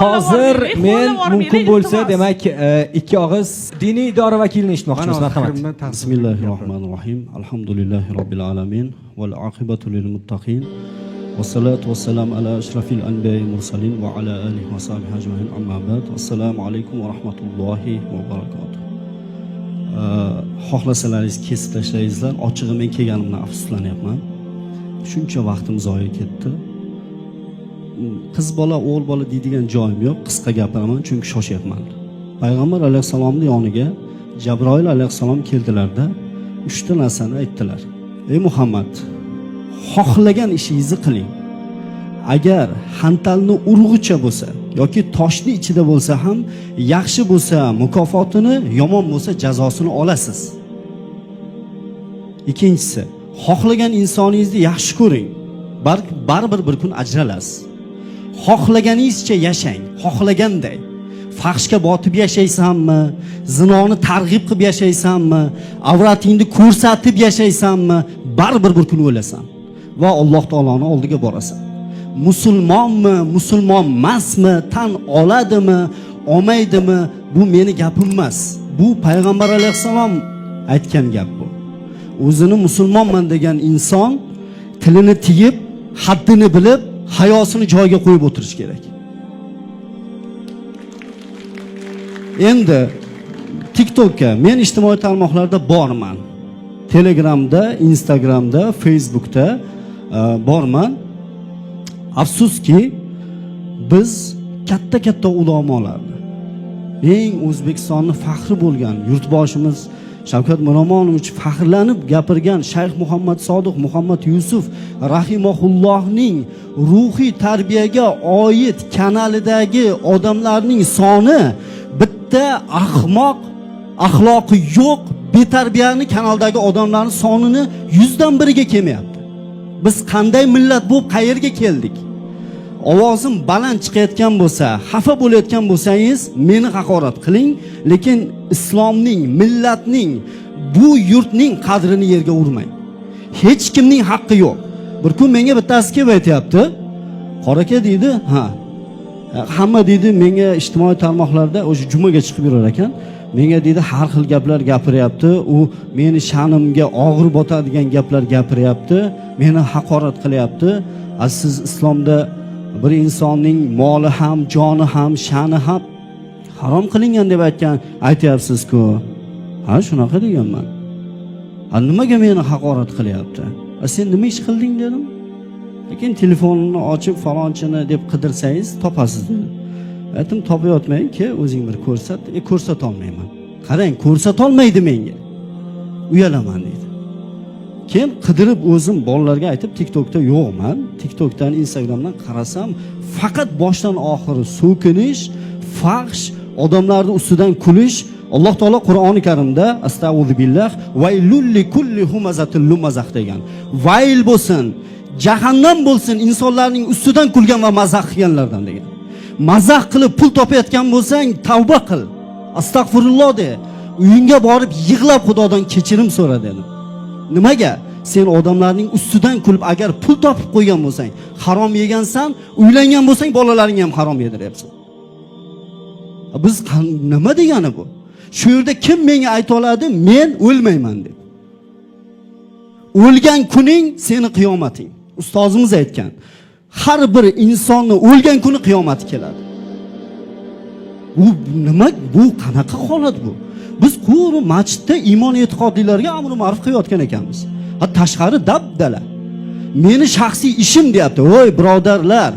hozir men mumkin bo'lsa demak ikki og'iz diniy idora vakilini eshitmoqchimiz. Marhamat. Bismillahirrohmanirrohim. Alhamdulillahi robbil alamin val aqibatu lil muttaqin. Wassalatu wassalam ala ashrafil anbiya'i mursalin va ala alihi va sahbihi ajma'in. Amma ba'd. Assalomu alaykum va rahmatullohi va barakatuh. Xohlasalaringiz kesib tashlaysizlar. Ochig'i men kelganimdan afsuslanyapman. Shuncha vaqtim zoya ketdi. Qiz bola, o'g'il bola deydigan joyim yo'q. Qisqa gapiraman chunki shoshyapman. Payg'ambar alayhisalomning yoniga Jabroil alayhisalom keldilarda 3 ta narsani aytdilar. Ey Muhammad, xohlagan ishingizni qiling. Agar hantalni urg'icha bo'lsa yoki toshni ichida bo'lsa ham yaxshi bo'lsa mukofotini, yomon bo'lsa jazosini olasiz. Ikkinchisi, xohlagan insoningizni yaxshi ko'ring. Baribir bir kun ajralasiz. Xohlaganingizcha yashang, xohlaganday. Fahshga botib yashaysanmi, zinoni targ'ib qilib yashaysanmi, avratingni ko'rsatib yashaysanmi, baribir bir kun o'lasan va Alloh taoloning oldiga borasan. Musulmonmi, musulmon emasmi, tan oladimi, olmaydimi, bu meni gapim emas. Bu payg'ambar alayhisalom aytgan gap bu. O'zini musulmonman degan inson tilini tiyib, haddini bilib, hayosini joyiga qo'yib o'tirish kerak. Endi TikTokka men ijtimoiy tarmoqlarda borman. Telegramda, Instagramda, Facebookda borman. Afsuski biz katta ulamolarni, eng O'zbekistonni faxri bo'lgan yurtboshimiz Shavkat Miromonovich faxrlanib gapirgan Shayx Muhammad Sodiq Muhammad Yusuf rahimahullohning ruhiy tarbiyaga oid kanalidagi odamlarning soni bitta ahmoq, axloqi yo'q, betarbiyani kanaldagi odamlarning sonini 100dan biriga kelmayapti. Biz qanday millat bo'lib qayerga keldik? Ovozim baland chiqayotgan bo'lsa, xafa bo'layotgan bo'lsangiz, meni haqorat qiling, lekin islomning, millatning, bu yurtning qadrini yerga urmang. Hech kimning haqqi yo'q. Bir kun menga bittasi kelib aytayapti. Qoraka deydi, hamma deydi menga ijtimoiy tarmoqlarda o'sha jumaga chiqib yurar ekan. Menga deydi har xil gaplar gapiryapti, u meni sha'nimga og'ir botadigan gaplar gapiryapti, meni haqorat qilyapti. Siz islomda bir insonning moli ham, joni ham, sha'ni ham harom qilingan deb aytyapsiz-ku. Ha, shunaqa deganman. Nimaga meni haqorat qilyapti? Sen nima ish qilding dedim. Lekin telefonini ochib falonchini deb qidirsangiz topasiz dedi. Aytdim, topayotmang-ki, o'zing bir ko'rsat. Ko'rsata olmayman. Qarang, ko'rsata olmaydi menga. Uyalaman dedi. Keyin qidirib o'zim bolalarga aytib TikTokda yo'qman. TikTokdan, Instagramdan qarasam, faqat boshdan oxiri so'kinish, fahsh, odamlarning ustidan kulish. Alloh taolo Qur'oni Karimda astag'firullah vaylul likulli humazatil lumazah degan. Vayl bo'lsin, jahannam bo'lsin insonlarning ustidan kulgan va mazah qilganlardan degan. Mazah qilib pul topayotgan bo'lsang, tavba qil. Astag'firullah de. Uyingga borib yig'lab Xudodan kechirim so'ra dedim. Nimaga? Sen odamlarning ustidan kulib agar pul topib qo'ygan bo'lsang, harom yegansan, uylangan bo'lsang, bolalaringga ham harom yediryapsan. Biz nima degani bu? Shu yerda kim menga ayta oladi, men o'lmayman deb. O'lgan kuning seni qiyomating. Ustozimiz aytgan. Har bir insonni o'lgan kuni qiyomati keladi. Bu nima? Bu qanaqa holat bu? Biz qo'ri masjidda iymon e'tiqodlilarga amr ma'ruf qilayotgan ekanmiz. Tashqari dabdala. Meni shaxsiy ishim deyapti. Voy birodarlar,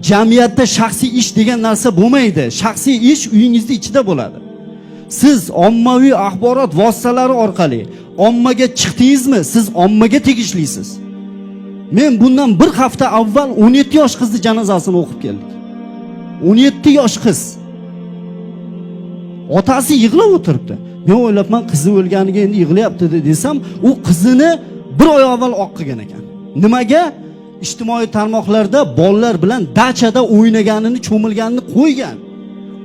jamiyatda shaxsiy ish degan narsa bo'lmaydi. Shaxsiy ish uyingizning ichida bo'ladi. Siz ommaviy axborot vositalari orqali ommaga chiqdingizmi? Siz ommaga tegishlisiz. Men bundan bir hafta avval 17 yosh qizni janozasini o'qib keldik. 17 yosh qiz. Otasi yig'lab o'tiribdi. Men o'ylabman qizi o'lganiga endi yig'layapti desam, u qizini bir oy avval oq qilgan ekan. Nimaga? Ijtimoiy tarmoqlarda bolalar bilan dachada o'ynaganini, cho'milganini qo'ygan.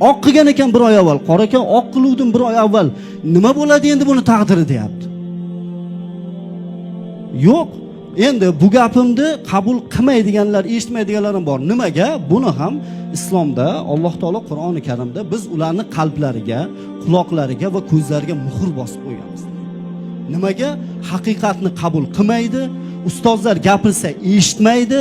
Oq qilgan ekan bir oy avval. Qoraka oq qiluvdim bir oy avval. Nima bo'ladi endi buni taqdiri deyapti. Yo'q, Endi bu gapimni qabul qilmaydiganlar, eshitmaydiganlar ham bor. Nimaga? Buni ham islomda Alloh taolo Qur'oni Karimda biz ularni qalblariga, quloqlariga va ko'zlariga muhr bosib qo'yganmiz. Nimaga? Haqiqatni qabul qilmaydi, ustozlar gapirsa eshitmaydi,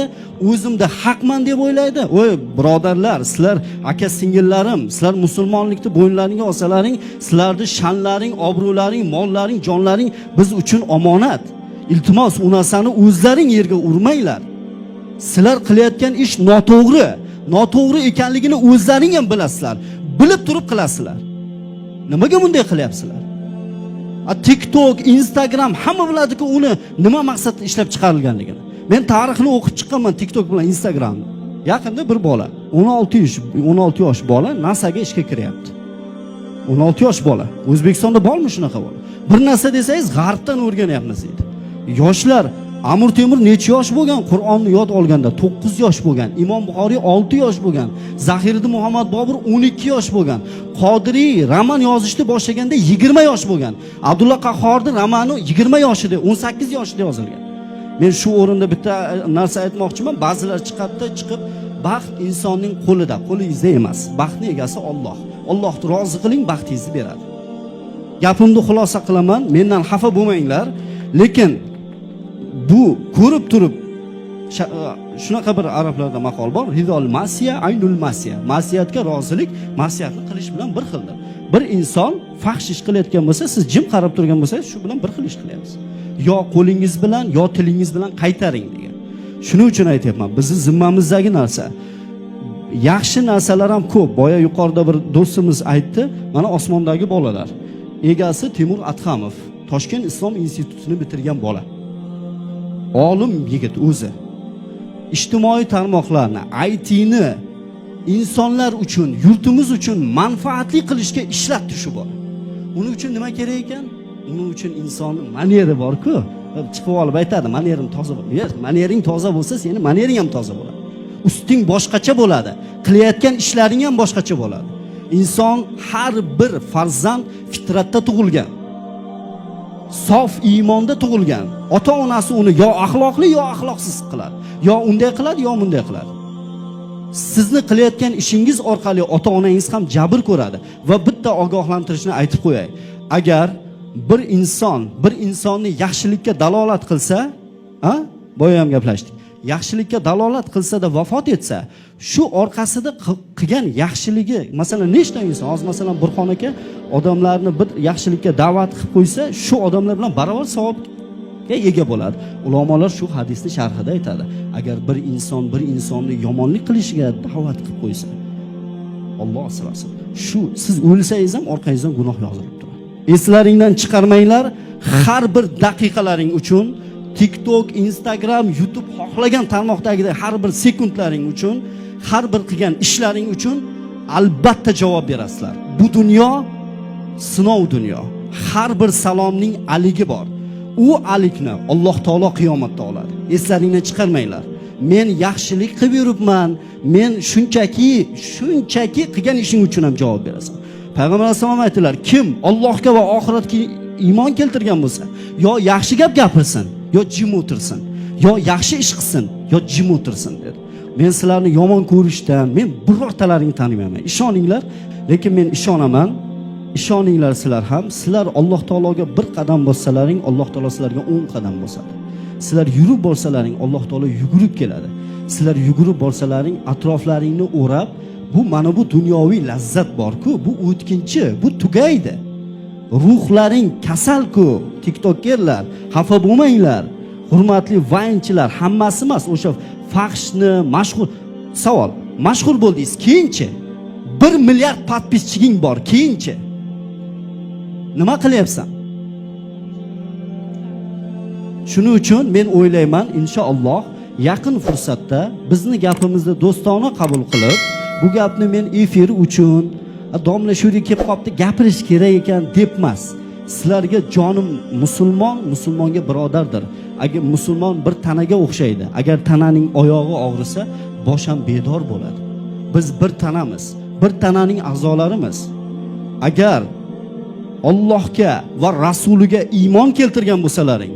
o'zimda haqman deb o'ylaydi. Voy birodarlar, sizlar aka singillarim, sizlar musulmonlikni bo'ynlaringga olsalaring, sizlarning sha'nlaring, obro'laring, mollaring, jonlaring biz uchun omonat. Iltimos, u narsani o'zlaring yerga urmanglar. Sizlar qilayotgan ish noto'g'ri. Noto'g'ri ekanligini o'zlaring ham bilasizlar. Bilib turib qilasizlar. Nimaga bunday qilyapsizlar? TikTok, Instagram hamma biladi-ku uni nima maqsadda ishlab chiqarilganligini. Men tarixini o'qib chiqqanman TikTok bilan Instagramni. Yaqinda bir bola, 16 yosh bola NASAga ishga kiryapti. 16 yosh bola. O'zbekistonda bormi shunaqa bola? Bir narsa desangiz g'arbdan o'rganyapmiz deydi. Yoshlar, Amir Temur necha yosh bo'lgan? Qur'onni yod olganda 9 yosh bo'lgan. Imom Buxoriy 6 yosh bo'lgan. Zahiriddin Muhammad Bobur 12 yosh bo'lgan. Qodiriy roman yozishni boshlaganda 20 yosh bo'lgan. Abdulla Qahhorning romani 20 yoshida, 18 yoshida yozilgan. Men shu o'rinda bitta narsa aytmoqchiman. Ba'zilar chiqib, baxt insonning qo'lida, qo'lingizda emas. Baxtning egasi Alloh. Allohni rozi qiling, baxtingizni beradi. Gapimni xulosa qilaman, mendan xafa bo'lmanglar, lekin bu ko'rib turib shunaqa bir arablarda maqol bor. Ridol masiya, aynul masiya. Masiyatga rozilik, masiyatni qilish bilan bir xildir. Bir inson fahsh ish qilayotgan bo'lsa, siz jim qarab turgan bo'lsangiz, shu bilan bir xil ish qilyapsiz. Yo qo'lingiz bilan, yo tilingiz bilan qaytaring degan. Shuning uchun aytyapman, bizning zimmamizdagi narsa. Yaxshi narsalar ham ko'p. Boya yuqorida bir do'stimiz aytdi, mana osmondagi bolalar. Egasi Temur Atxamov, Toshkent Islom institutini bitirgan bola. Olim yigit o'zi. Ijtimoiy tarmoqlarni, ITni insonlar uchun, yurtimiz uchun manfaatli qilishga ishlatdi shu bola. Uning uchun nima kerak ekan? Uning uchun insonning maneri bor-ku. Chiqib olib aytadi, manerim toza bo'l. Yo'q, manering toza bo'lsa, seni manering ham toza bo'ladi. Usting boshqacha bo'ladi. Qilayotgan ishlaring ham boshqacha bo'ladi. Inson har bir farzand fitratda tug'ilgan. Sof iymonda tug'ilgan. Ota-onasi uni yo axloqli yo axloqsiz qiladi. Yo unday qiladi, yo bunday qiladi. Sizni qilayotgan ishingiz orqali ota-onangiz ham jabr ko'radi va bitta ogohlantirishni aytib qo'yay. Agar bir insonni yaxshilikka dalolat qilsa, boya ham gaplashdik. Yaxshilikka dalolat qilsa-da vafot etsa, shu orqasida qilgan yaxshiligi, masalan, nechta inson, hozir masalan Burxon aka odamlarni bir yaxshilikka da'vat qilib qo'ysa, shu odamlar bilan barobar savobga ega bo'ladi. Ulamolar shu hadisni sharhida aytadi. Agar bir insonni yomonlik qilishiga da'vat qilib qo'ysa, Alloh asrasin. Shu siz o'lsangiz ham orqangizdan gunoh yozilib turadi. Eslaringdan chiqarmanglar, har bir daqiqalaring uchun TikTok, Instagram, YouTube xohlagan tarmoqdagidek har bir sekundlaring uchun, har bir qilgan ishlaring uchun albatta javob berasizlar. Bu dunyo sinov dunyo. Har bir salomning aligi bor. U alikni Alloh taolo qiyomatda oladi. Eslaringdan chiqarmanglar. Men yaxshilik qilib yuribman. Men shunchaki qilgan ishing uchun ham javob berasan. Payg'ambar alayhisalom aytdilar, kim Allohga va oxiratga iymon keltirgan bo'lsa, yo yaxshi gap gapirsin, yo jim o'tirsin, yo yaxshi ish qilsin, yo jim o'tirsin dedi. Men sizlarni yomon ko'rishdan, men birortalaringni tanimayman. Ishoninglar, lekin men ishonaman. Ishoninglar sizlar ham, sizlar Alloh taologa bir qadam bossalaring, Alloh taolo sizlarga 10 qadam bosadi. Sizlar yurib borsalaring, Alloh taolo yugurib keladi. Sizlar yugurib borsalaring, atroflaringni o'rab, bu mana bu dunyoviy lazzat bor-ku, bu o'tkinchi, bu tugaydi. Ruhlaring kasal-ku, TikTokkerlar, xafa bo'lmanglar. Hurmatli vaynchilar, hammasi emas, o'sha fahshni mashhur savol. Mashhur bo'ldingiz, keyinchi 1 milliard podpischiging bor, keyinchi nima qilyapsan? Shuning uchun men o'ylayman, inshaalloh yaqin fursatda bizni gapimizni do'stona qabul qilib, bu gapni men efir uchun domla shu yerga kelib qopti, gapirish kerak ekan deb emas. Sizlarga jonim musulmonga birodardir. Agar musulmon bir tanaga o'xshaydi. Agar tananing oyog'i og'risa, bosh ham bedor bo'ladi. Biz bir tanamiz, bir tananing a'zolarimiz. Agar Allohga va rasuliga iymon keltirgan bo'lsalaring,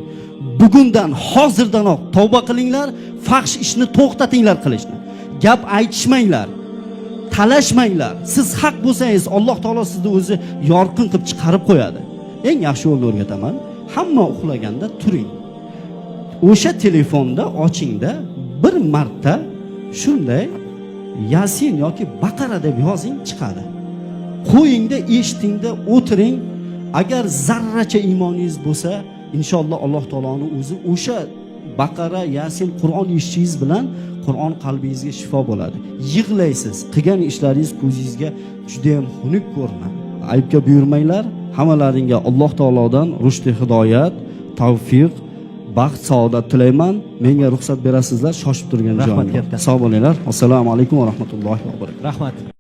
bugundan hozirdanoq tavba qilinglar, fahsh ishni to'xtatinglar qilishni. Gap aytishmanglar. Talashmanglar. Siz haq bo'lsangiz, Alloh taolo sizni o'zi yorqin qilib chiqarib qo'yadi. Eng yaxshi yo'lni o'rgataman. Hamma uxlaganda turing. O'sha telefonda ochingda bir marta shunday Yasin yoki Baqara deb yozing, chiqadi. Qo'yingda, eshitingda o'tiring. Agar zarracha iymoningiz bo'lsa, inshaalloh Alloh taoloning o'zi o'sha Baqara, Yasin, Qur'on eshitishingiz bilan Qur'on qalbingizga shifo bo'ladi. Yig'laysiz, qilgan ishlaringiz ko'zingizga juda ham xunuk ko'rinadi. Aybga buyurmanglar. Hammalaringga Alloh taolodan rushd, hidoyat, tavfiq, baxt, saodat tilayman. Menga ruxsat berasizlar, shoshib turgan joyim. Rahmat katta. Sog' bo'linglar. Assalomu alaykum va rahmatullohi va barakatuh. Rahmat.